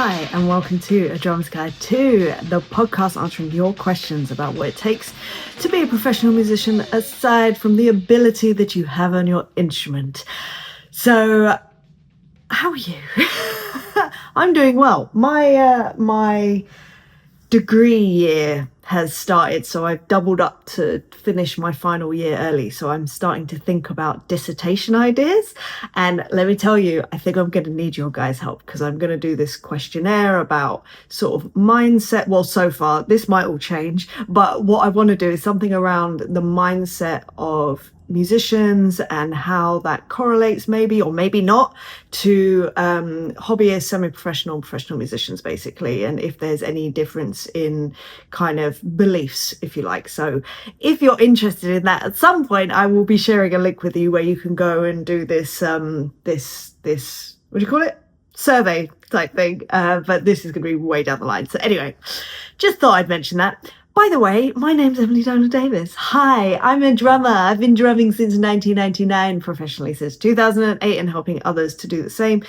Hi, and welcome to A Drummer's Guide to the podcast answering your questions about what it takes to be a professional musician aside from the ability that you have on your instrument. So, how are you? I'm doing well. My degree year has started, so I've doubled up to finish my final year early, so I'm starting to think about dissertation ideas. And let me tell you, I think I'm going to need your guys' help, because I'm going to do this questionnaire about sort of mindset. Well, so far this might all change, but what I want to do is something around the mindset of musicians and how that correlates maybe or maybe not to hobbyists, semi-professional, professional musicians basically, and if there's any difference in kind of beliefs, if you like. So if you're interested in that, at some point I will be sharing a link with you where you can go and do this this what do you call it, survey type thing, but this is going to be way down the line. So anyway, just thought I'd mention that. By the way, my name's Emily Donald Davis. Hi, I'm a drummer. I've been drumming since 1999, professionally since 2008, and helping others to do the same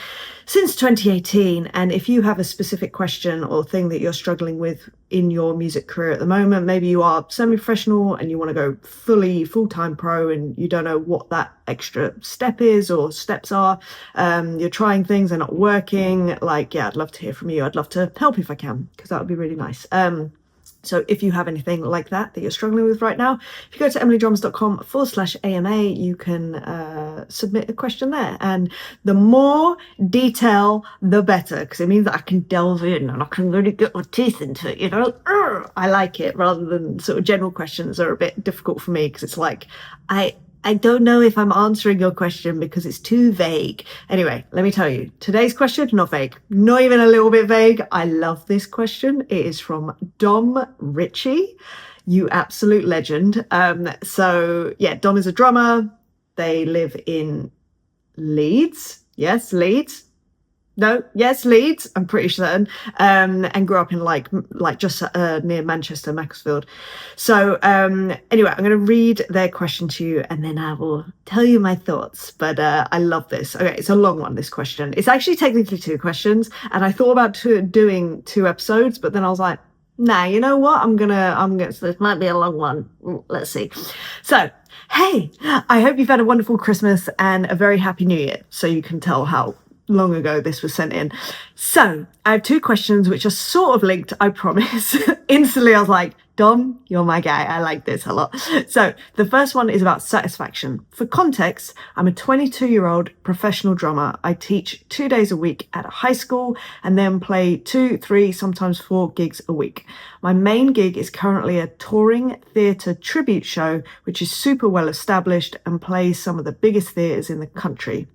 since 2018. And if you have a specific question or thing that you're struggling with in your music career at the moment, maybe you are semi-professional and you want to go full-time pro and you don't know what that extra step is or steps are, you're trying things, they're not working, I'd love to hear from you. I'd love to help if I can, because that would be really nice. So if you have anything like that you're struggling with right now, if you go to emilydrums.com/AMA, you can submit a question there. And the more detail, the better, because it means that I can delve in and I can really get my teeth into it, you know? I like it, rather than sort of general questions are a bit difficult for me, because it's like, I don't know if I'm answering your question because it's too vague. Anyway, let me tell you, today's question, not vague, not even a little bit vague. I love this question. It is from Dom Ritchie, you absolute legend. So yeah, Dom is a drummer. They live in Leeds. Yes, Leeds. No, yes, Leeds, I'm pretty certain, and grew up in like just near Manchester, Macclesfield. So anyway, I'm going to read their question to you and then I will tell you my thoughts. But I love this. Okay, it's a long one, this question. It's actually technically 2 questions, and I thought about doing 2 episodes, but then I was like, nah, you know what? I'm gonna. So this might be a long one. Let's see. So, hey, I hope you've had a wonderful Christmas and a very happy New Year. So you can tell how long ago this was sent in. So I have 2 questions which are sort of linked, I promise. Instantly I was like, Dom, you're my guy. I like this a lot. So the first one is about satisfaction. For context, I'm a 22-year-old professional drummer. I teach 2 days a week at a high school and then play 2, 3, sometimes 4 gigs a week. My main gig is currently a touring theatre tribute show, which is super well established and plays some of the biggest theatres in the country.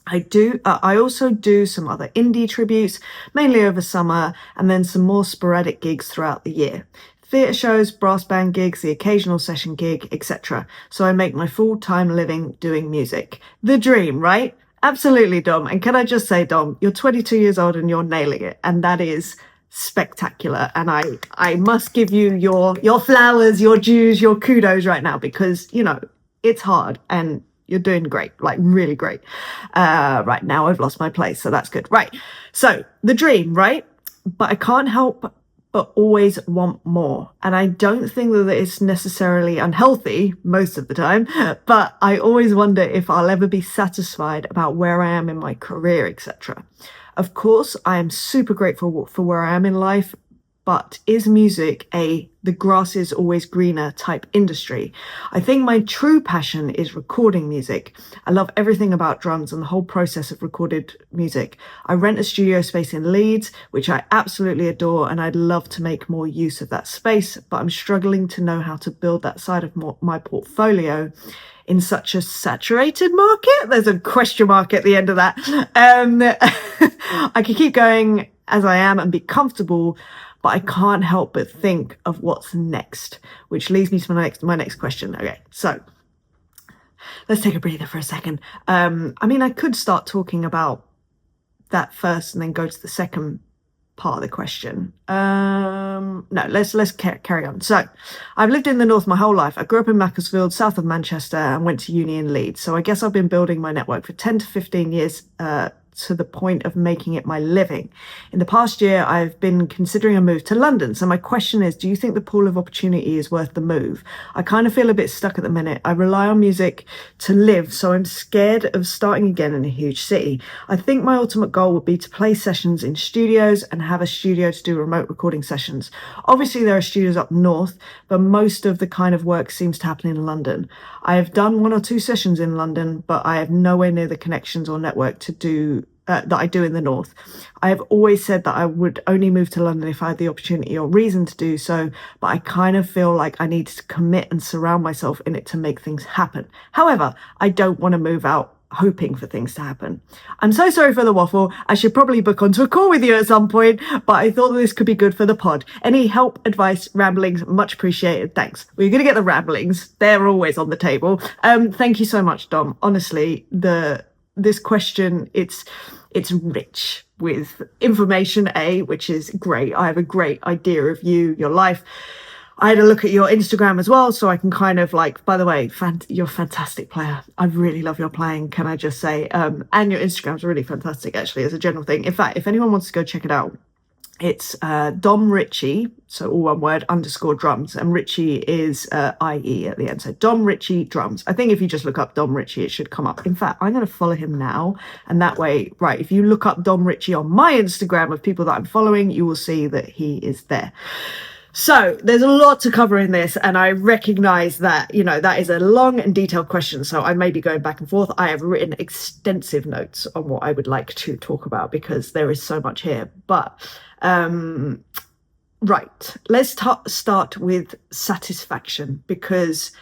I also do some other indie tributes, mainly over summer, and then some more sporadic gigs throughout the year. Theatre shows, brass band gigs, the occasional session gig, etc. So I make my full-time living doing music. The dream, right? Absolutely, Dom. And can I just say, Dom, you're 22 years old and you're nailing it. And that is spectacular. And I must give you your flowers, your dues, your kudos right now, because, you know, it's hard and you're doing great, like really great. Right now I've lost my place, so that's good. Right. So the dream, right? But I can't help but always want more. And I don't think that it's necessarily unhealthy most of the time, but I always wonder if I'll ever be satisfied about where I am in my career, etc. Of course, I am super grateful for where I am in life, but is music the grass is always greener type industry? I think my true passion is recording music. I love everything about drums and the whole process of recorded music. I rent a studio space in Leeds, which I absolutely adore, and I'd love to make more use of that space, but I'm struggling to know how to build that side of my portfolio in such a saturated market. There's a question mark at the end of that. I could keep going as I am and be comfortable, but I can't help but think of what's next, which leads me to my next question. Okay, so let's take a breather for a second. I mean, I could start talking about that first and then go to the second part of the question. No, let's carry on. So I've lived in the north my whole life. I grew up in Macclesfield, south of Manchester, and went to uni in Leeds. So I guess I've been building my network for 10 to 15 years to the point of making it my living. In the past year, I've been considering a move to London. So my question is, do you think the pool of opportunity is worth the move? I kind of feel a bit stuck at the minute. I rely on music to live, so I'm scared of starting again in a huge city. I think my ultimate goal would be to play sessions in studios and have a studio to do remote recording sessions. Obviously, there are studios up north, but most of the kind of work seems to happen in London. I have done 1 or 2 sessions in London, but I have nowhere near the connections or network to do that I do in the north. I have always said that I would only move to London if I had the opportunity or reason to do so, but I kind of feel like I need to commit and surround myself in it to make things happen. However, I don't want to move out hoping for things to happen. I'm so sorry for the waffle. I should probably book onto a call with you at some point, but I thought this could be good for the pod. Any help, advice, ramblings, much appreciated. Thanks. We're going to get the ramblings. They're always on the table. Thank you so much, Dom. Honestly, this question, it's rich with information, which is great. I have a great idea of you, your life. I had a look at your Instagram as well, so I can kind of like, by the way, you're a fantastic player. I really love your playing, can I just say? And your Instagram's really fantastic, actually, as a general thing. In fact, if anyone wants to go check it out, it's Dom Ritchie, so all one word, _drums, and Ritchie is IE at the end. So Dom Ritchie drums. I think if you just look up Dom Ritchie, it should come up. In fact, I'm going to follow him now. And that way, right, if you look up Dom Ritchie on my Instagram of people that I'm following, you will see that he is there. So there's a lot to cover in this, and I recognize that, that is a long and detailed question. So I may be going back and forth. I have written extensive notes on what I would like to talk about because there is so much here. But right, let's start with satisfaction, because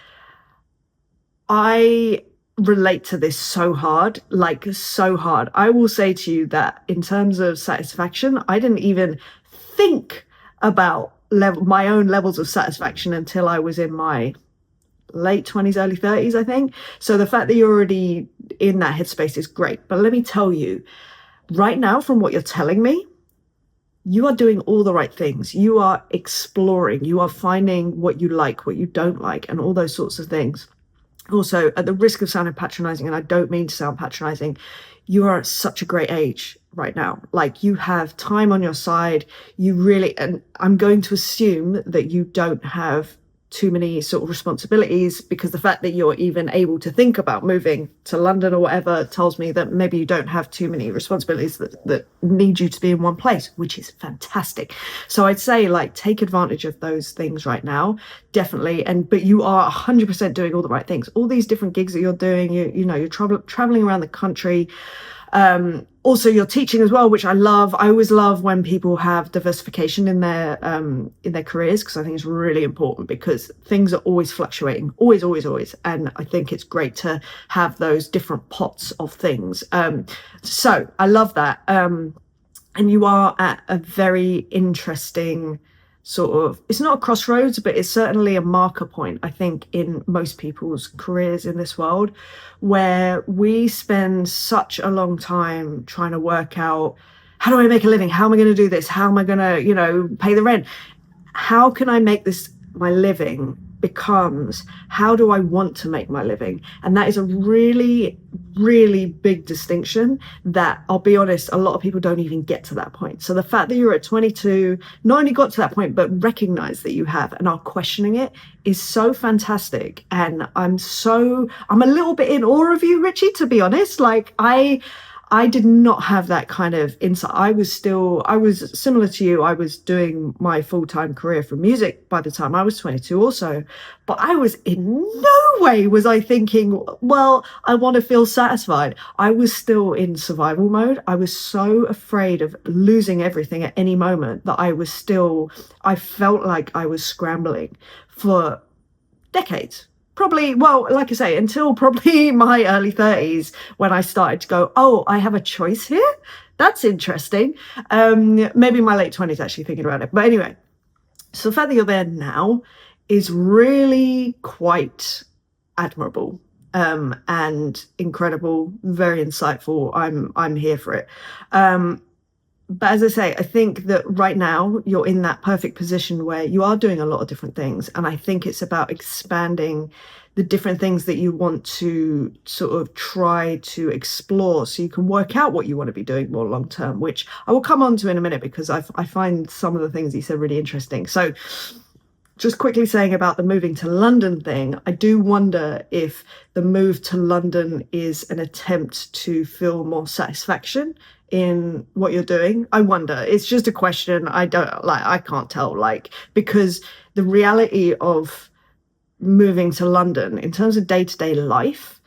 I relate to this so hard, like so hard. I will say to you that in terms of satisfaction, I didn't even think about my own levels of satisfaction until I was in my late 20s, early 30s, I think. So the fact that you're already in that headspace is great. But let me tell you, right now, from what you're telling me, you are doing all the right things. You are exploring, you are finding what you like, what you don't like, and all those sorts of things. Also, at the risk of sounding patronizing, and I don't mean to sound patronizing, you are at such a great age right now. Like, you have time on your side. You really, and I'm going to assume that you don't have too many sort of responsibilities, because the fact that you're even able to think about moving to London or whatever tells me that maybe you don't have too many responsibilities that need you to be in one place, which is fantastic. So I'd say, like, take advantage of those things right now, definitely. But you are 100% doing all the right things. All these different gigs that you're doing, you're traveling around the country. Also, you're teaching as well, which I love. I always love when people have diversification in their careers, because I think it's really important, because things are always fluctuating, always. And I think it's great to have those different pots of things. So I love that. And you are at a very interesting sort of, it's not a crossroads, but it's certainly a marker point, I think, in most people's careers in this world, where we spend such a long time trying to work out, how do I make a living? How am I going to do this? How am I going to, pay the rent? How can I make this my living? Becomes, how do I want to make my living? And that is a really, really big distinction that, I'll be honest, a lot of people don't even get to that point. So the fact that you're at 22, not only got to that point, but recognize that you have and are questioning it, is so fantastic. And I'm a little bit in awe of you, Richie, to be honest. Like, I did not have that kind of insight. I was similar to you. I was doing my full-time career for music by the time I was 22 also, but I was in no way was I thinking, well, I want to feel satisfied. I was still in survival mode. I was so afraid of losing everything at any moment that I felt like I was scrambling for decades. Probably, well, like I say, until probably my early 30s, when I started to go, oh, I have a choice here. That's interesting. Maybe my late 20s, actually, thinking about it. But anyway, so the fact that you're there now is really quite admirable, and incredible, very insightful. I'm here for it. but as I say, I think that right now you're in that perfect position where you are doing a lot of different things. And I think it's about expanding the different things that you want to sort of try to explore so you can work out what you want to be doing more long term, which I will come on to in a minute because I find some of the things he said really interesting. So just quickly saying about the moving to London thing, I do wonder if the move to London is an attempt to feel more satisfaction in what you're doing. I wonder. It's just a question. I can't tell, because the reality of moving to London in terms of day-to-day life,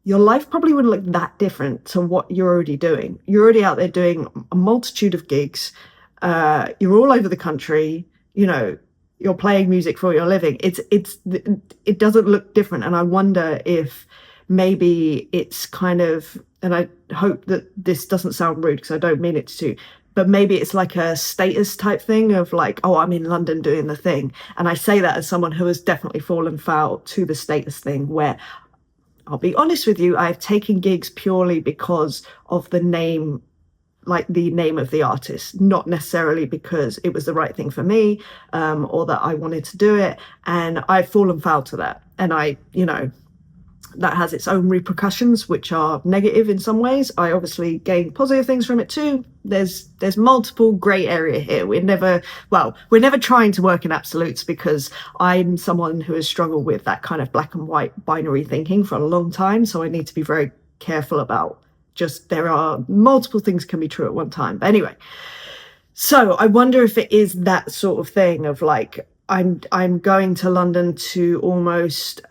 your life probably wouldn't look that different to what you're already doing. You're already out there doing a multitude of gigs. You're all over the country, you're playing music for your living. It doesn't look different. And I wonder if maybe it's kind of, and I hope that this doesn't sound rude because I don't mean it to, but maybe it's like a status type thing of like, oh, I'm in London doing the thing. And I say that as someone who has definitely fallen foul to the status thing, where I'll be honest with you, I've taken gigs purely because of the name, like the name of the artist, not necessarily because it was the right thing for me, or that I wanted to do it. And I've fallen foul to that. And that has its own repercussions, which are negative in some ways. I obviously gain positive things from it too. There's multiple grey area here. We're never trying to work in absolutes, because I'm someone who has struggled with that kind of black and white binary thinking for a long time. So I need to be very careful about just, there are multiple things can be true at one time. But anyway, so I wonder if it is that sort of thing of like, I'm going to London to almost,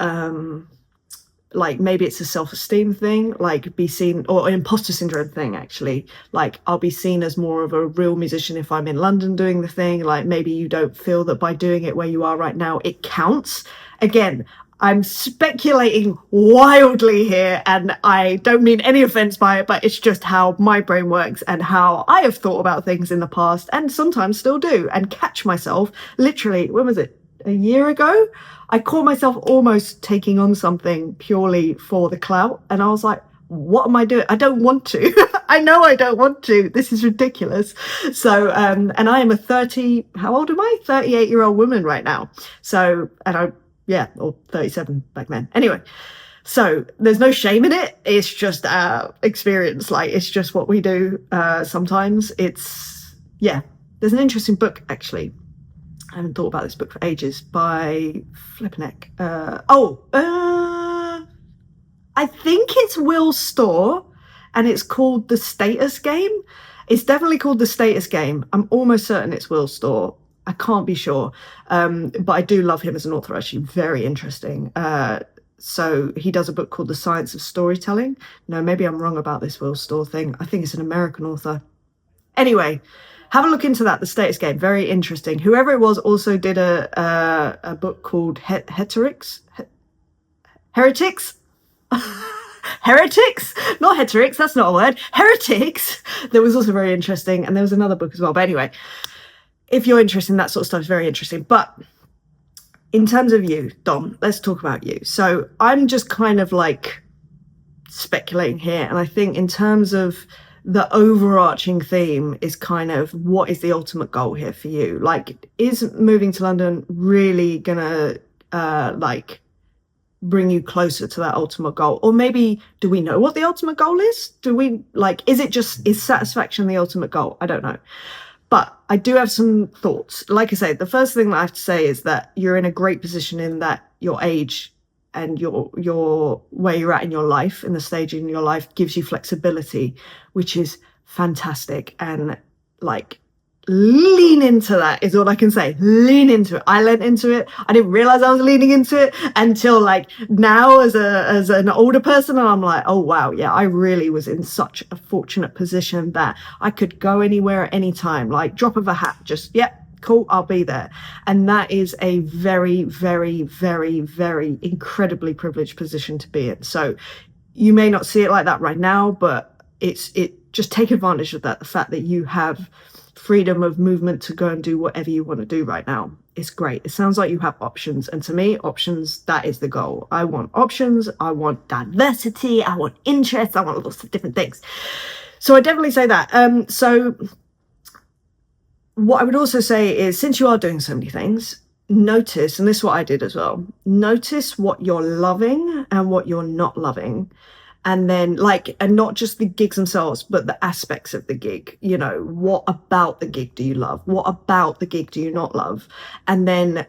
like maybe it's a self-esteem thing, like be seen, or an imposter syndrome thing, actually. Like I'll be seen as more of a real musician if I'm in London doing the thing. Like maybe you don't feel that by doing it where you are right now, it counts. Again, I'm speculating wildly here, and I don't mean any offense by it, but it's just how my brain works and how I have thought about things in the past, and sometimes still do, and catch myself literally, when was it? A year ago, I caught myself almost taking on something purely for the clout. And I was like, what am I doing? I don't want to. I know I don't want to. This is ridiculous. So, and I am a 38-year-old woman right now. So, or 37 back then. Anyway, so there's no shame in it. It's just our experience. Like, it's just what we do. Sometimes there's an interesting book, actually. I haven't thought about this book for ages, by Flipneck. I think it's Will Storr, and it's called The Status Game. It's definitely called The Status Game. I'm almost certain it's Will Storr. I can't be sure. But I do love him as an author, actually. Very interesting. So he does a book called The Science of Storytelling. No, maybe I'm wrong about this Will Storr thing. I think it's an American author. Anyway, have a look into that, The Status Game. Very interesting. Whoever it was also did a book called Heretics? Heretics? Not Heterics, that's not a word. Heretics. That was also very interesting. And there was another book as well. But anyway, if you're interested in that sort of stuff, it's very interesting. But in terms of you, Dom, let's talk about you. So I'm just kind of like speculating here. And I think in terms of the overarching theme is kind of, what is the ultimate goal here for you? Like, is moving to London really gonna bring you closer to that ultimate goal? Or maybe, do we know what the ultimate goal is? Is satisfaction the ultimate goal? I don't know. But I do have some thoughts. Like I say, the first thing that I have to say is that you're in a great position in that your age and your where you're at in your life, in the stage in your life, gives you flexibility, which is fantastic. And like, lean into that is all I can say. Lean into it. I leant into it. I didn't realize I was leaning into it until like now as an older person, and I'm like, oh wow, yeah, I really was in such a fortunate position that I could go anywhere at any time, like drop of a hat, just cool, I'll be there. And that is a very, very, very, very incredibly privileged position to be in. So you may not see it like that right now, but just take advantage of that. The fact that you have freedom of movement to go and do whatever you want to do right now is great. It sounds like you have options. And to me, options, that is the goal. I want options. I want diversity. I want interests. I want lots of different things. So I definitely say that. So what I would also say is, since you are doing so many things, notice, and this is what I did as well, notice what you're loving and what you're not loving. And then and not just the gigs themselves, but the aspects of the gig. What about the gig do you love? What about the gig do you not love? And then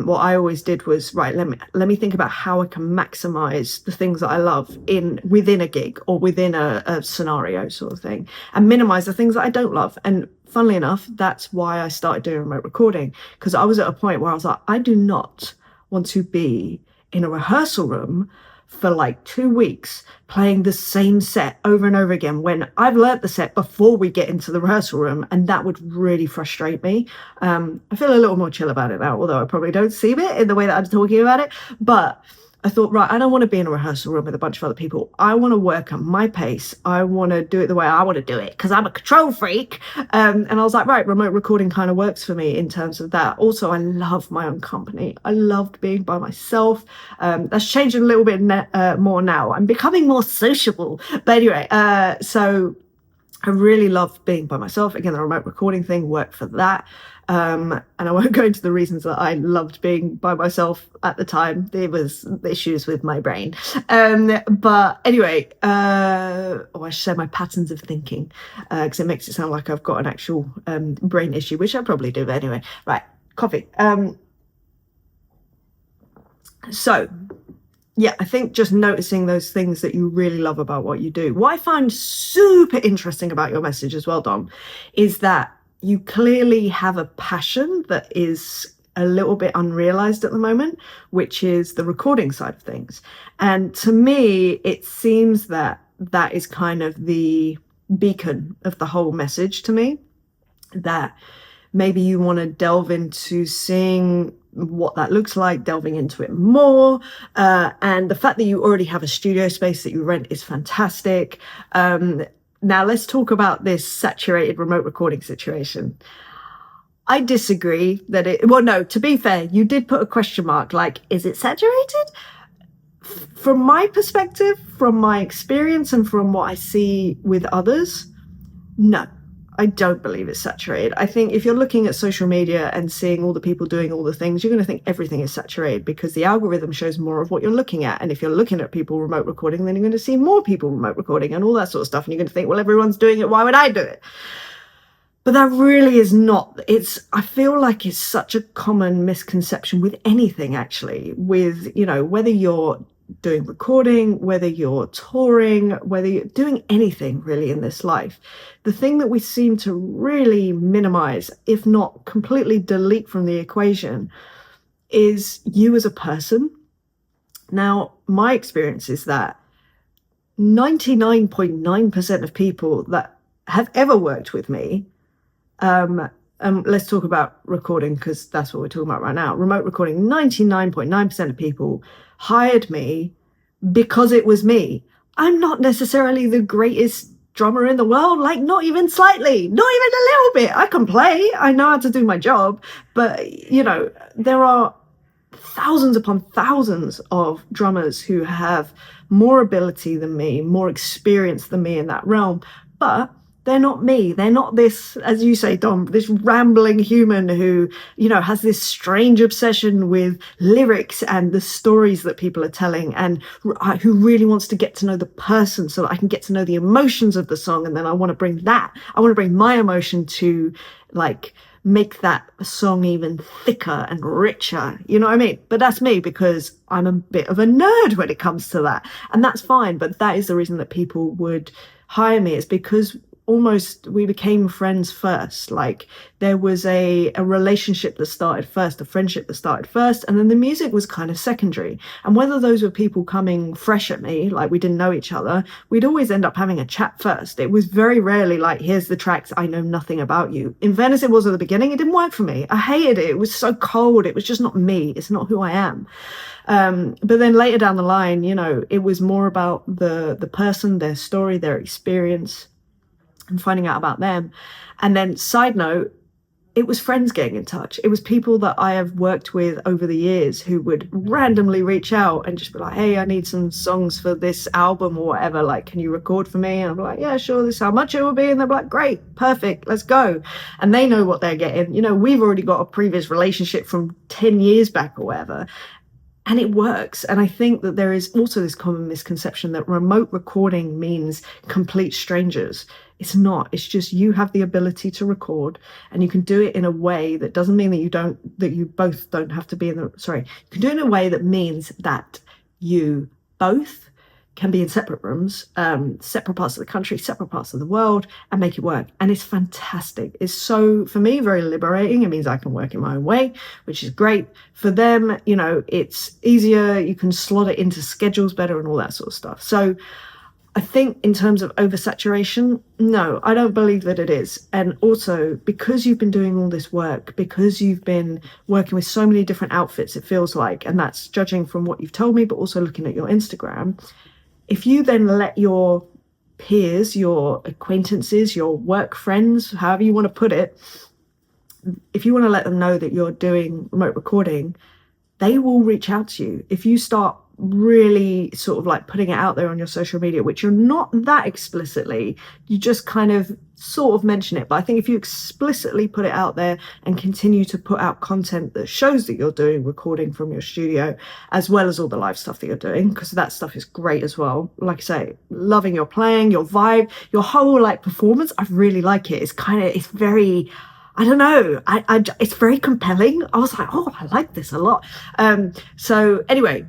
what I always did was, right, let me think about how I can maximize the things that I love within a gig or within a scenario sort of thing, and minimize the things that I don't love. And funnily enough, that's why I started doing remote recording, because I was at a point where I was like, I do not want to be in a rehearsal room for 2 weeks playing the same set over and over again when I've learnt the set before we get into the rehearsal room, and that would really frustrate me. I feel a little more chill about it now, although I probably don't seem it in the way that I'm talking about it. But I thought, right, I don't want to be in a rehearsal room with a bunch of other people. I want to work at my pace. I want to do it the way I want to do it, because I'm a control freak. And I was like, right, remote recording kind of works for me in terms of that. Also, I love my own company. I loved being by myself. That's changing a little bit more now. I'm becoming more sociable. But anyway, so I really love being by myself. Again, the remote recording thing worked for that. And I won't go into the reasons that I loved being by myself at the time. There was issues with my brain. But anyway, I should say my patterns of thinking, because it makes it sound like I've got an actual brain issue, which I probably do. But anyway, right, coffee. So yeah, I think just noticing those things that you really love about what you do. What I find super interesting about your message as well, Dom, is that you clearly have a passion that is a little bit unrealized at the moment, which is the recording side of things. And to me, it seems that that is kind of the beacon of the whole message to me, that maybe you want to delve into seeing what that looks like, delving into it more. And the fact that you already have a studio space that you rent is fantastic. Now let's talk about this saturated remote recording situation. I disagree that to be fair, you did put a question mark, is it saturated? From my perspective, from my experience, and from what I see with others, no. I don't believe it's saturated. I think if you're looking at social media and seeing all the people doing all the things, you're going to think everything is saturated, because the algorithm shows more of what you're looking at. And if you're looking at people remote recording, then you're going to see more people remote recording and all that sort of stuff. And you're going to think, well, everyone's doing it. Why would I do it? But that really is not. I feel like it's such a common misconception with anything, actually, with, whether you're doing recording, whether you're touring, whether you're doing anything really in this life. The thing that we seem to really minimize, if not completely delete from the equation, is you as a person. Now, my experience is that 99.9% of people that have ever worked with me, let's talk about recording, because that's what we're talking about right now. Remote recording, 99.9% of people hired me because it was me. I'm not necessarily the greatest drummer in the world, not even slightly, not even a little bit. I can play, I know how to do my job, but there are thousands upon thousands of drummers who have more ability than me, more experience than me in that realm, but they're not me. They're not this, as you say, Dom, this rambling human who, has this strange obsession with lyrics and the stories that people are telling, and who really wants to get to know the person so that I can get to know the emotions of the song. And then I want to bring my emotion to make that song even thicker and richer. You know what I mean? But that's me, because I'm a bit of a nerd when it comes to that. And that's fine. But that is the reason that people would hire me. It's because almost we became friends first. There was a relationship that started first, a friendship that started first, and then the music was kind of secondary. And whether those were people coming fresh at me, we didn't know each other, we'd always end up having a chat first. It was very rarely here's the tracks, I know nothing about you. In fairness, it was at the beginning. It didn't work for me. I hated it. It was so cold. It was just not me. It's not who I am. But then later down the line, it was more about the person, their story, their experience, and finding out about them. And then, side note, it was friends getting in touch. It was people that I have worked with over the years who would randomly reach out and just be like, hey, I need some songs for this album or whatever. Like, can you record for me? And I'm like, yeah, sure. This is how much it will be. And they're like, great, perfect, let's go. And they know what they're getting. You know, we've already got a previous relationship from 10 years back or whatever. And it works. And I think that there is also this common misconception that remote recording means complete strangers. It's not. It's just you have the ability to record, and you can do it in a way that doesn't mean that you both don't have to be you can do it in a way that means that you both can be in separate rooms, separate parts of the country, separate parts of the world, and make it work. And it's fantastic. It's so, for me, very liberating. It means I can work in my own way, which is great. For them, you know, it's easier. You can slot it into schedules better and all that sort of stuff. So I think in terms of oversaturation, no, I don't believe that it is. And also, because you've been doing all this work, because you've been working with so many different outfits, it feels like, and that's judging from what you've told me, but also looking at your Instagram, if you then let your peers, your acquaintances, your work friends, however you want to put it, if you want to let them know that you're doing remote recording, they will reach out to you. If you start really sort of like putting it out there on your social media, which you're not that explicitly, you just kind of sort of mention it. But I think if you explicitly put it out there and continue to put out content that shows that you're doing recording from your studio, as well as all the live stuff that you're doing, because that stuff is great as well. Like I say, loving your playing, your vibe, your whole like performance. I really like it. It's very, I don't know, it's very compelling. I was like, oh, I like this a lot. So anyway,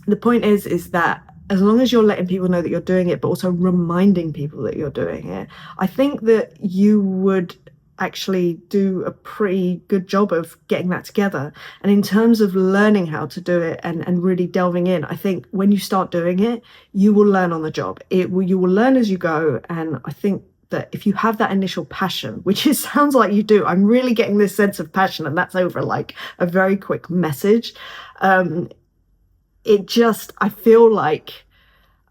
the point is that as long as you're letting people know that you're doing it, but also reminding people that you're doing it, I think that you would actually do a pretty good job of getting that together. And in terms of learning how to do it and really delving in, I think when you start doing it, you will learn on the job. You will learn as you go. And I think that if you have that initial passion, which it sounds like you do, I'm really getting this sense of passion, and that's over like a very quick message. I feel like,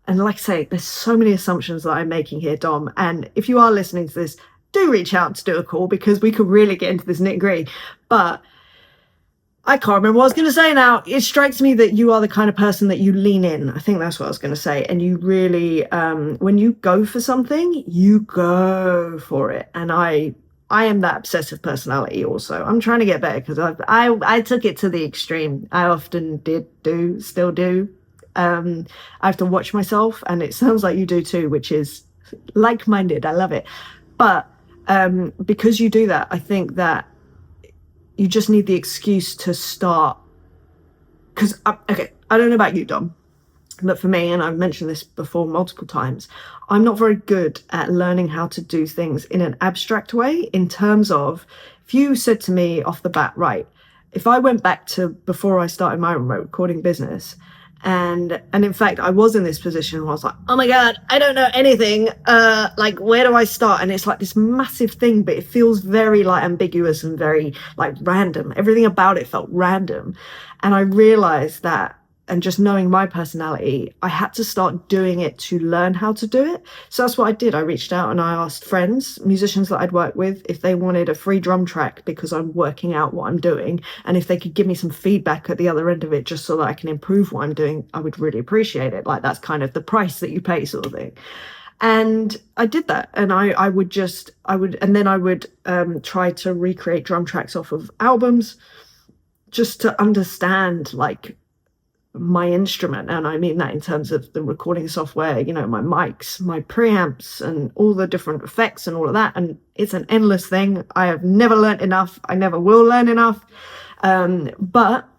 and like I say, there's so many assumptions that I'm making here, Dom. And if you are listening to this, do reach out to do a call, because we could really get into this nitty-gritty. But I can't remember what I was going to say now. It strikes me that you are the kind of person that you lean in. I think that's what I was going to say. And you really, when you go for something, you go for it. And I am that obsessive personality also. I'm trying to get better, because I took it to the extreme. I often still do. I have to watch myself, and it sounds like you do too, which is like-minded. I love it. But because you do that, I think that you just need the excuse to start. Because, okay, I don't know about you, Dom, but for me, and I've mentioned this before multiple times, I'm not very good at learning how to do things in an abstract way, in terms of, if you said to me off the bat, right, if I went back to before I started my remote recording business, and in fact, I was in this position where I was like, oh my God, I don't know anything. Like, where do I start? And it's like this massive thing, but it feels very like ambiguous and very like random. Everything about it felt random. And I realized that, and just knowing my personality, I had to start doing it to learn how to do it. So that's what I did. I reached out and I asked friends, musicians that I'd worked with, if they wanted a free drum track, because I'm working out what I'm doing. And if they could give me some feedback at the other end of it, just so that I can improve what I'm doing, I would really appreciate it. Like, that's kind of the price that you pay, sort of thing. And I did that. And I would try to recreate drum tracks off of albums, just to understand like my instrument. And I mean that in terms of the recording software, you know, my mics, my preamps, and all the different effects and all of that. And it's an endless thing. I have never learned enough. I never will learn enough. But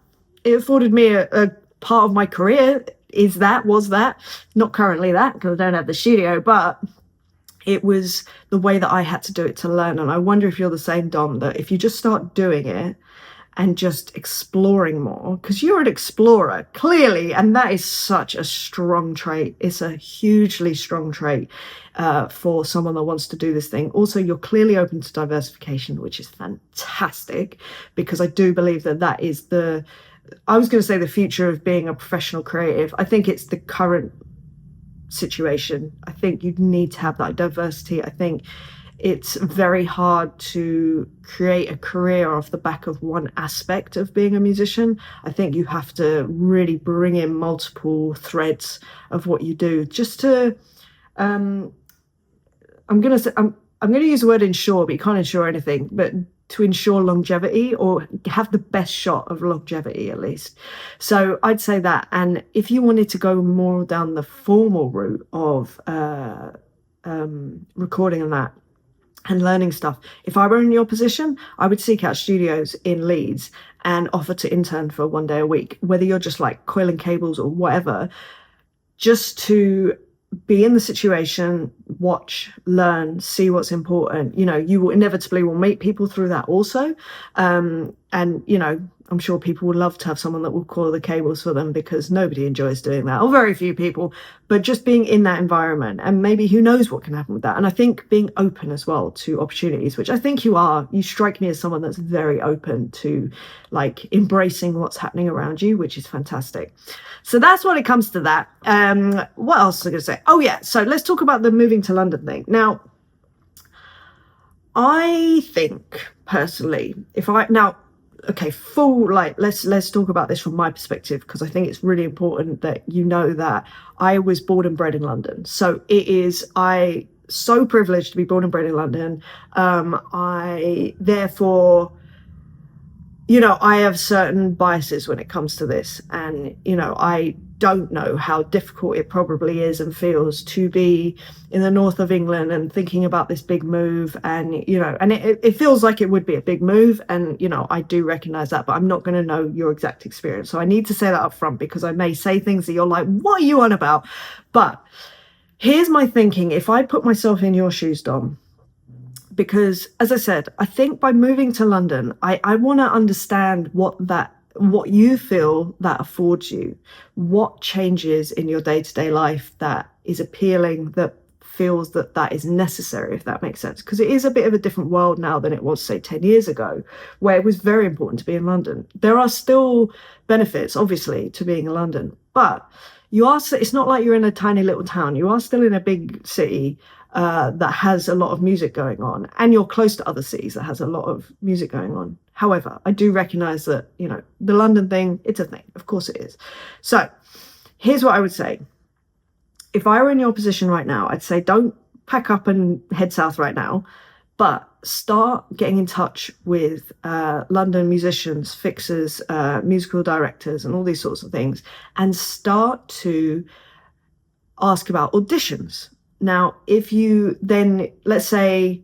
it afforded me a part of my career. Was that not currently that, because I don't have the studio, but it was the way that I had to do it to learn. And I wonder if you're the same, Dom, that if you just start doing it and just exploring more, because you're an explorer, clearly, and that is such a strong trait. It's a hugely strong trait for someone that wants to do this thing. Also, you're clearly open to diversification, which is fantastic, because I do believe that is I was going to say the future of being a professional creative. I think it's the current situation. I think you need to have that diversity. I think it's very hard to create a career off the back of one aspect of being a musician. I think you have to really bring in multiple threads of what you do just to, I'm going to use the word ensure, but you can't ensure anything, but to ensure longevity or have the best shot of longevity at least. So I'd say that. And if you wanted to go more down the formal route of recording and that and learning stuff, if I were in your position, I would seek out studios in Leeds and offer to intern for 1 day a week, whether you're just like coiling cables or whatever, just to be in the situation, watch, learn, see what's important. You know, you will inevitably will meet people through that also. And, you know, I'm sure people would love to have someone that will coil the cables for them because nobody enjoys doing that, or very few people, but just being in that environment and maybe who knows what can happen with that. And I think being open as well to opportunities, which I think you are. You strike me as someone that's very open to like embracing what's happening around you, which is fantastic. So that's when it comes to that. What else was I going to say? Oh yeah. So let's talk about the moving to London thing. Now, I think personally, okay, let's talk about this from my perspective, because I think it's really important that you know that I was born and bred in London. So I so privileged to be born and bred in London. I therefore, you know, I have certain biases when it comes to this, and you know, I don't know how difficult it probably is and feels to be in the north of England and thinking about this big move. And you know, and it feels like it would be a big move, and you know, I do recognize that, but I'm not going to know your exact experience, so I need to say that up front, because I may say things that you're like, what are you on about? But here's my thinking. If I put myself in your shoes, Dom, because as I said, I think by moving to London, I want to understand what you feel that affords you, what changes in your day-to-day life that is appealing, that feels that is necessary, if that makes sense. Because it is a bit of a different world now than it was, say, 10 years ago, where it was very important to be in London. There are still benefits, obviously, to being in London, but it's not like you're in a tiny little town. You are still in a big city that has a lot of music going on, and you're close to other cities that has a lot of music going on. However, I do recognize that, you know, the London thing, it's a thing. Of course it is. So here's what I would say. If I were in your position right now, I'd say don't pack up and head south right now, but start getting in touch with London musicians, fixers, musical directors, and all these sorts of things, and start to ask about auditions. Now, if you then, let's say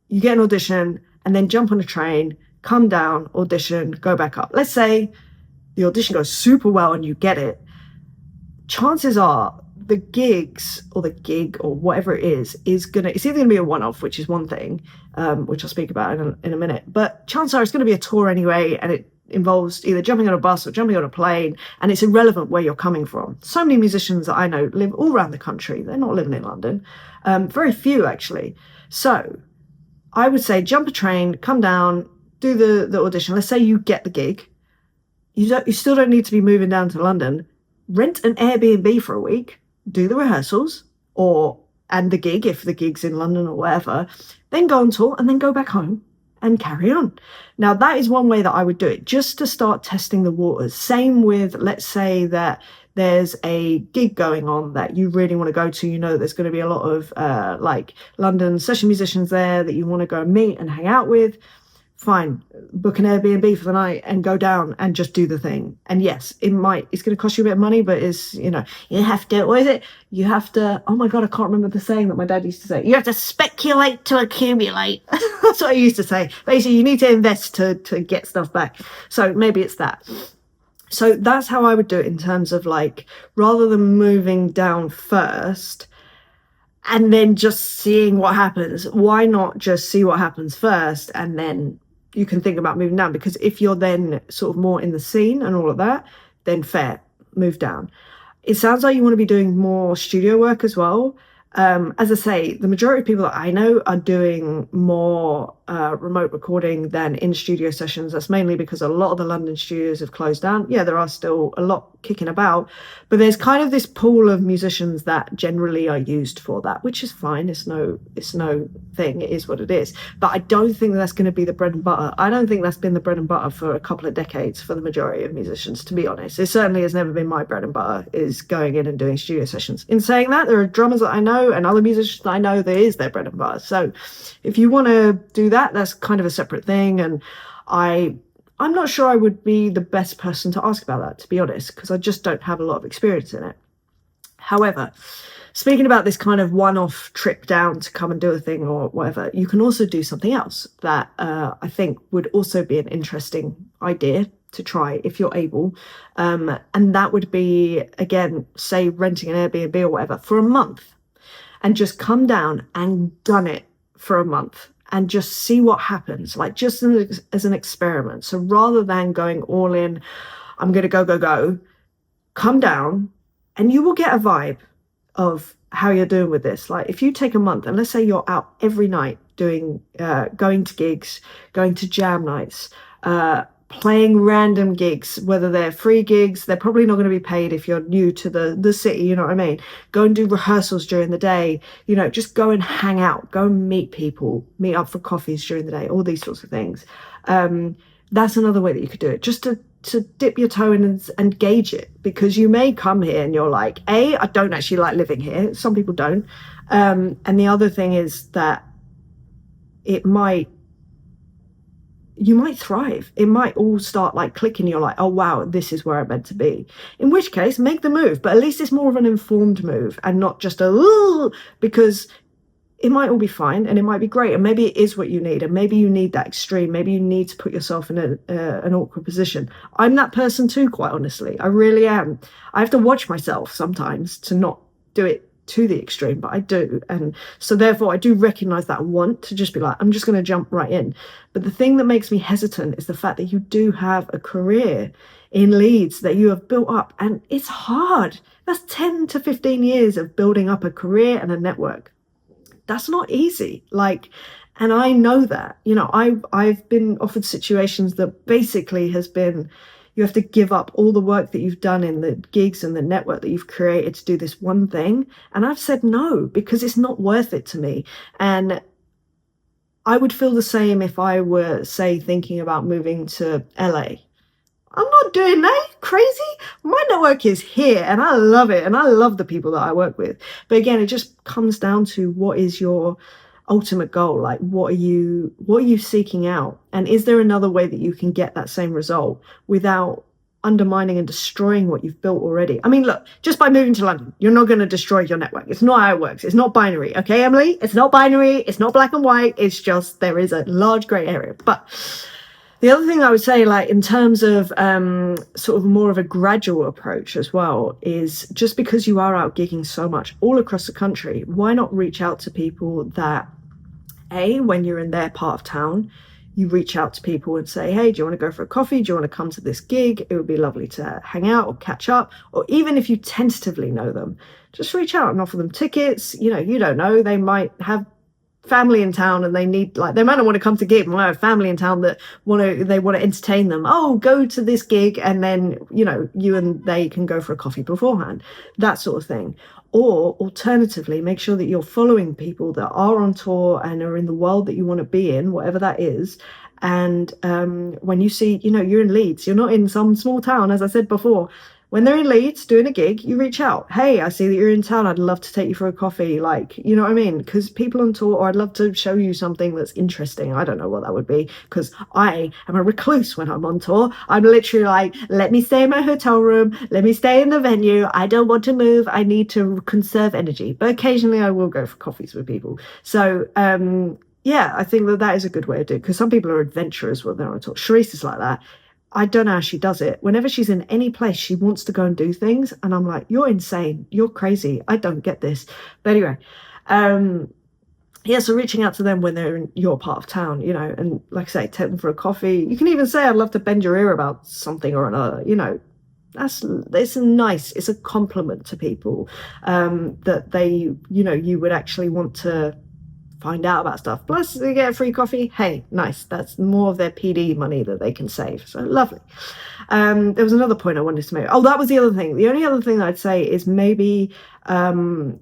you get an audition and then jump on a train, come down, audition, go back up. Let's say the audition goes super well and you get it. Chances are the gigs or the gig or whatever it is it's either going to be a one-off, which is one thing, which I'll speak about in a minute. But chances are it's going to be a tour anyway, and it involves either jumping on a bus or jumping on a plane, and it's irrelevant where you're coming from. So many musicians that I know live all around the country. They're not living in London. Very few, actually. So I would say jump a train, come down, do the audition. Let's say you get the gig. You still don't need to be moving down to London. Rent an Airbnb for a week, do the rehearsals and the gig, if the gig's in London or wherever, then go on tour and then go back home and carry on. Now, that is one way that I would do it, just to start testing the waters. Same with, let's say that there's a gig going on that you really want to go to. You know, there's going to be a lot of like London session musicians there that you want to go and meet and hang out with. Fine, book an Airbnb for the night and go down and just do the thing. And yes, it's going to cost you a bit of money, but it's, you know, you have to, what is it? You have to, oh my God, I can't remember the saying that my dad used to say. You have to speculate to accumulate. That's what I used to say. Basically, you need to invest to get stuff back. So maybe it's that. So that's how I would do it, in terms of like, rather than moving down first and then just seeing what happens, why not just see what happens first, and then you can think about moving down? Because if you're then sort of more in the scene and all of that, then fair, move down. It sounds like you want to be doing more studio work as well. As I say, the majority of people that I know are doing more remote recording than in studio sessions. That's mainly because a lot of the London studios have closed down. Yeah, there are still a lot kicking about, but there's kind of this pool of musicians that generally are used for that, which is fine. It's no thing. It is what it is. But I don't think that's going to be the bread and butter. I don't think that's been the bread and butter for a couple of decades for the majority of musicians, to be honest. It certainly has never been my bread and butter, is going in and doing studio sessions. In saying that, there are drummers that I know and other musicians that I know that is their bread and butter. So if you want to do that, that's kind of a separate thing. And I'm not sure I would be the best person to ask about that, to be honest, because I just don't have a lot of experience in it. However, speaking about this kind of one-off trip down to come and do a thing or whatever, you can also do something else that I think would also be an interesting idea to try if you're able. And that would be, again, say renting an Airbnb or whatever for a month, and just come down and gun it for a month and just see what happens, like just as an experiment. So rather than going all in, I'm going to go, come down and you will get a vibe of how you're doing with this. Like if you take a month and let's say you're out every night doing, going to gigs, going to jam nights, playing random gigs, whether they're free gigs, they're probably not going to be paid if you're new to the city, you know what I mean? Go and do rehearsals during the day, you know, just go and hang out, go and meet people, meet up for coffees during the day, all these sorts of things. That's another way that you could do it, just to dip your toe in and gauge it, because you may come here and you're like, I don't actually like living here. Some people don't. And the other thing is that you might thrive. It might all start like clicking. You're like, oh, wow, this is where I'm meant to be. In which case, make the move. But at least it's more of an informed move and not just because it might all be fine and it might be great. And maybe it is what you need. And maybe you need that extreme. Maybe you need to put yourself in an awkward position. I'm that person too, quite honestly. I really am. I have to watch myself sometimes to not do it to the extreme, but I do. And so therefore I do recognize that want to just be like, I'm just going to jump right in. But the thing that makes me hesitant is the fact that you do have a career in Leeds that you have built up, and it's hard. That's 10 to 15 years of building up a career and a network. That's not easy. And I know that, you know, I've been offered situations that basically has been, you have to give up all the work that you've done in the gigs and the network that you've created to do this one thing. And I've said no, because it's not worth it to me. And I would feel the same if I were, say, thinking about moving to LA. I'm not doing that. Crazy. My network is here and I love it. And I love the people that I work with. But again, it just comes down to what is your ultimate goal? Like, what are you seeking out? And is there another way that you can get that same result without undermining and destroying what you've built already? I mean, look, just by moving to London, you're not going to destroy your network. It's not how it works. It's not binary. Okay, Emily? It's not binary. It's not black and white. It's just, there is a large gray area. But the other thing I would say, like in terms of sort of more of a gradual approach as well, is just because you are out gigging so much all across the country, why not reach out to people that, when you're in their part of town, you reach out to people and say, hey, do you want to go for a coffee? Do you want to come to this gig? It would be lovely to hang out or catch up. Or even if you tentatively know them, just reach out and offer them tickets. You know, you don't know, they might have family in town and they need, like, they might not want to come to gig, might have family in town that want to entertain them. Oh, go to this gig, and then, you know, you and they can go for a coffee beforehand, that sort of thing. Or alternatively, make sure that you're following people that are on tour and are in the world that you want to be in, whatever that is. And when you see, you know, you're in Leeds, you're not in some small town, as I said before. When they're in Leeds doing a gig, you reach out. Hey, I see that you're in town. I'd love to take you for a coffee. Like, you know what I mean? Because people on tour, or I'd love to show you something that's interesting. I don't know what that would be, because I am a recluse when I'm on tour. I'm literally like, let me stay in my hotel room. Let me stay in the venue. I don't want to move. I need to conserve energy. But occasionally I will go for coffees with people. So, yeah, I think that is a good way to do it, because some people are adventurers when they're on tour. Charisse is like that. I don't know how she does it. Whenever she's in any place, she wants to go and do things. And I'm like, you're insane. You're crazy. I don't get this. But anyway, so reaching out to them when they're in your part of town, you know, and like I say, take them for a coffee. You can even say, I'd love to bend your ear about something or another, you know. It's nice. It's a compliment to people that they, you know, you would actually want to find out about stuff. Plus, they get a free coffee. Hey, nice. That's more of their PD money that they can save. So lovely. There was another point I wanted to make. Oh, that was the other thing. The only other thing I'd say is maybe, and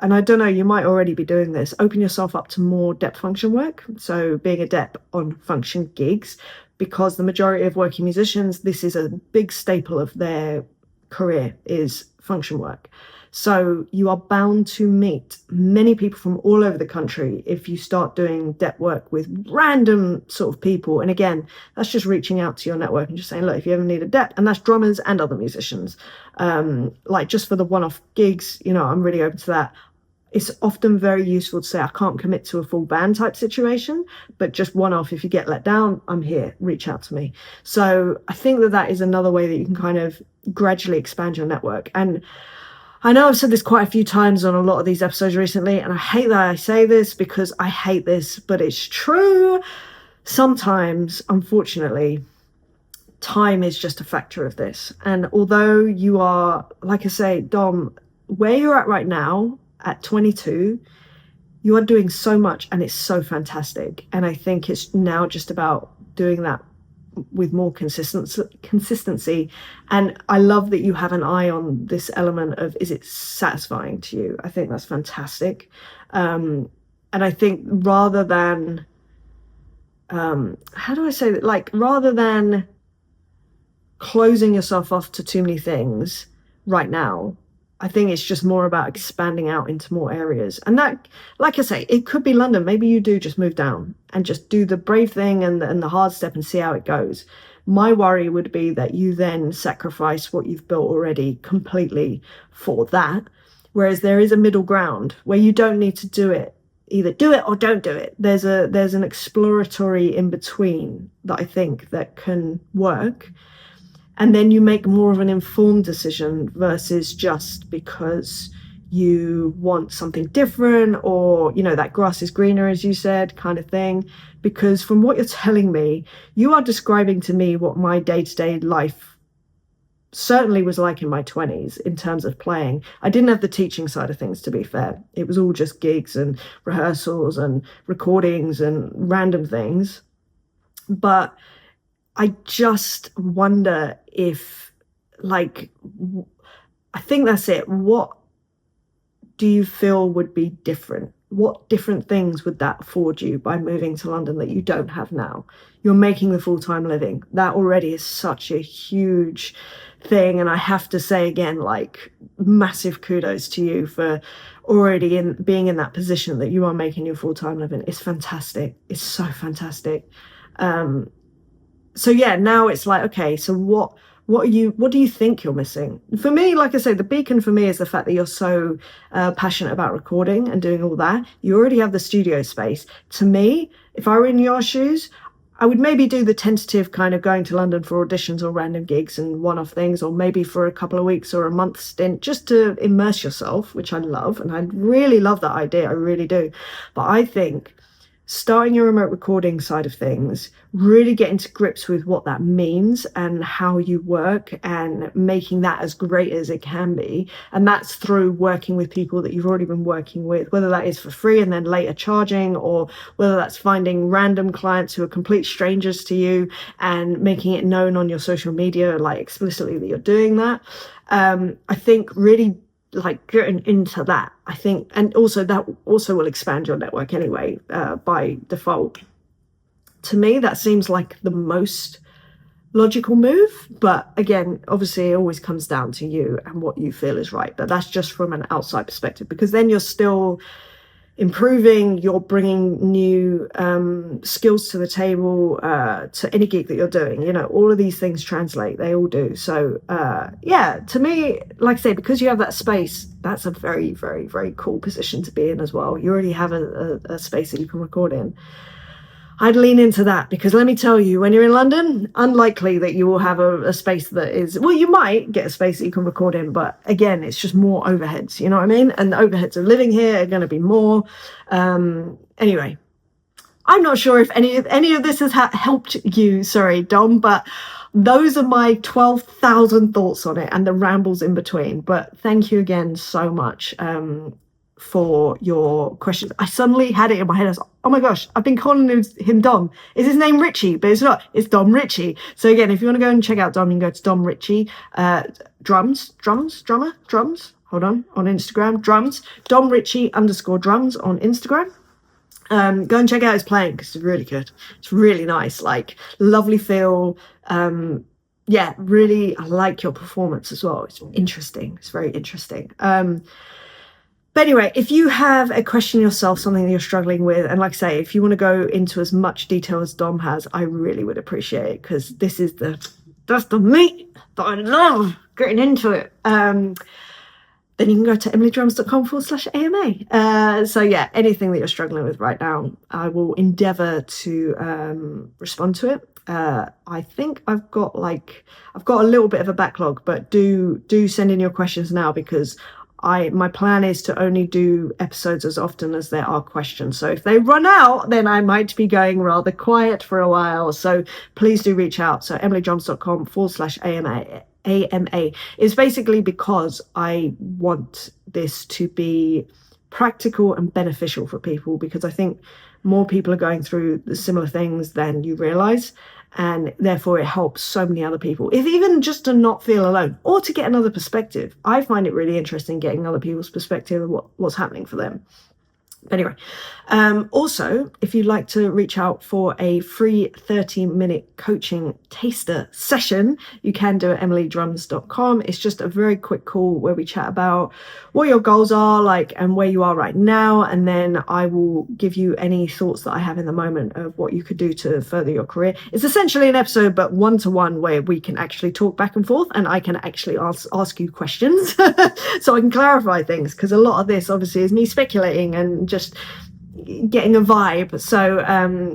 I don't know, you might already be doing this, open yourself up to more depth function work. So being a dep on function gigs, because the majority of working musicians, this is a big staple of their career, is function work. So you are bound to meet many people from all over the country if you start doing dep work with random sort of people. And again, that's just reaching out to your network and just saying, look, if you ever need a dep, and that's drummers and other musicians, like just for the one-off gigs, you know, I'm really open to that. It's often very useful to say, I can't commit to a full band type situation, but just one off, if you get let down, I'm here, reach out to me. So I think that that is another way that you can kind of gradually expand your network. And I know I've said this quite a few times on a lot of these episodes recently, and I hate that I say this because I hate this, but it's true. Sometimes, unfortunately, time is just a factor of this. And although you are, like I say, Dom, where you're at right now, at 22, you are doing so much and it's so fantastic. And I think it's now just about doing that with more consistency. And I love that you have an eye on this element of, is it satisfying to you? I think that's fantastic. And I think rather than, how do I say that? Like, rather than closing yourself off to too many things right now, I think it's just more about expanding out into more areas. And that, like I say, it could be London. Maybe you do just move down and just do the brave thing and the hard step and see how it goes. My worry would be that you then sacrifice what you've built already completely for that. Whereas there is a middle ground where you don't need to do it. Either do it or don't do it. There's an exploratory in between that I think that can work. And then you make more of an informed decision versus just because you want something different, or, you know, that grass is greener, as you said, kind of thing. Because from what you're telling me, you are describing to me what my day-to-day life certainly was like in my 20s in terms of playing. I didn't have the teaching side of things, to be fair. It was all just gigs and rehearsals and recordings and random things. But I just wonder if, like, I think that's it. What do you feel would be different? What different things would that afford you by moving to London that you don't have now? You're making the full-time living. That already is such a huge thing. And I have to say again, like, massive kudos to you for already being in that position that you are making your full-time living. It's fantastic. It's so fantastic. So yeah, now it's like, okay, so what do you think you're missing? For me, like I say, the beacon for me is the fact that you're so passionate about recording and doing all that. You already have the studio space. To me, if I were in your shoes, I would maybe do the tentative kind of going to London for auditions or random gigs and one-off things, or maybe for a couple of weeks or a month stint, just to immerse yourself, which I love. And I really love that idea. I really do. But I think starting your remote recording side of things, really getting to grips with what that means and how you work and making that as great as it can be. And that's through working with people that you've already been working with, whether that is for free and then later charging, or whether that's finding random clients who are complete strangers to you and making it known on your social media, like explicitly that you're doing that. I think really, like, getting into that, I think, and also that also will expand your network anyway, by default. To me, that seems like the most logical move. But again, obviously it always comes down to you and what you feel is right. But that's just from an outside perspective, because then you're still improving, you're bringing new skills to the table, to any gig that you're doing. You know, all of these things translate, they all do. So yeah, to me, like I say, because you have that space, that's a very, very, very cool position to be in as well. You already have a space that you can record in. I'd lean into that, because let me tell you, when you're in London, unlikely that you will have a space that is, well, you might get a space that you can record in, but again, it's just more overheads, you know what I mean? And the overheads of living here are going to be more. Anyway, I'm not sure if any of this has helped you, sorry, Dom, but those are my 12,000 thoughts on it and the rambles in between. But thank you again so much. for your questions. I suddenly had it in my head. I was like, oh my gosh, I've been calling him Dom. Is his name Ritchie? But it's not. It's Dom Ritchie. So again, if you want to go and check out Dom, you can go to Dom Ritchie. Drums. Hold on Instagram. Drums. Dom Ritchie _drums on Instagram. Go and check out his playing because it's really good. It's really nice, like lovely feel. Yeah, really, I like your performance as well. It's interesting. It's very interesting. But anyway, if you have a question yourself, something that you're struggling with, and like I say, if you want to go into as much detail as Dom has, I really would appreciate it because that's the meat that I love getting into it. Then you can go to emilydrums.com/AMA. So yeah, anything that you're struggling with right now, I will endeavour to respond to it. I think I've got a little bit of a backlog, but do send in your questions now because my plan is to only do episodes as often as there are questions. So if they run out, then I might be going rather quiet for a while. So please do reach out. So emilydrums.com/AMA is basically because I want this to be practical and beneficial for people, because I think more people are going through the similar things than you realize, and therefore it helps so many other people, if even just to not feel alone or to get another perspective. I find it really interesting getting other people's perspective of what's happening for them. Anyway, also, if you'd like to reach out for a free 30-minute coaching taster session, you can do it at emilydrums.com. It's just a very quick call where we chat about what your goals are like and where you are right now. And then I will give you any thoughts that I have in the moment of what you could do to further your career. It's essentially an episode, but one-to-one, where we can actually talk back and forth and I can actually ask you questions so I can clarify things, because a lot of this obviously is me speculating and just getting a vibe. So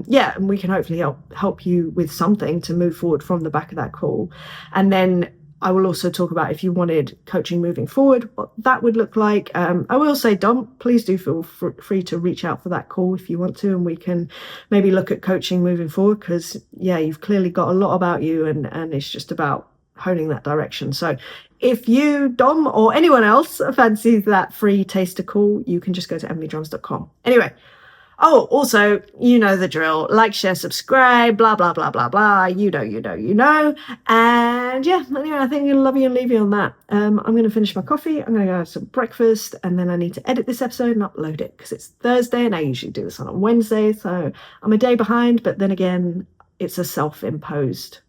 yeah, and we can hopefully help you with something to move forward from the back of that call. And then I will also talk about, if you wanted coaching moving forward, what that would look like. I will say, Dom, please do feel free to reach out for that call if you want to, and we can maybe look at coaching moving forward, because yeah, you've clearly got a lot about you, and it's just about honing that direction. So if you, Dom, or anyone else fancies that free taster call, you can just go to emilydrums.com. Anyway, oh, also, you know the drill. Like, share, subscribe, blah, blah, blah, blah, blah. You know. And yeah, anyway, I think I'm going to love you and leave you on that. I'm going to finish my coffee. I'm going to go have some breakfast, and then I need to edit this episode and upload it because it's Thursday, and I usually do this on a Wednesday. So I'm a day behind, but then again, it's a self-imposed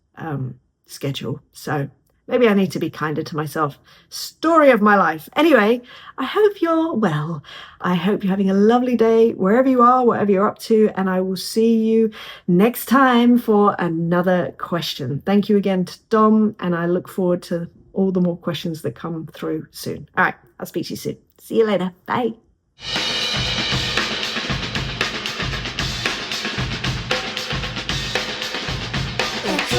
schedule. So maybe I need to be kinder to myself. Story of my life. Anyway, I hope you're well. I hope you're having a lovely day wherever you are, whatever you're up to, and I will see you next time for another question. Thank you again to Dom, and I look forward to all the more questions that come through soon. All right, I'll speak to you soon. See you later. Bye. It's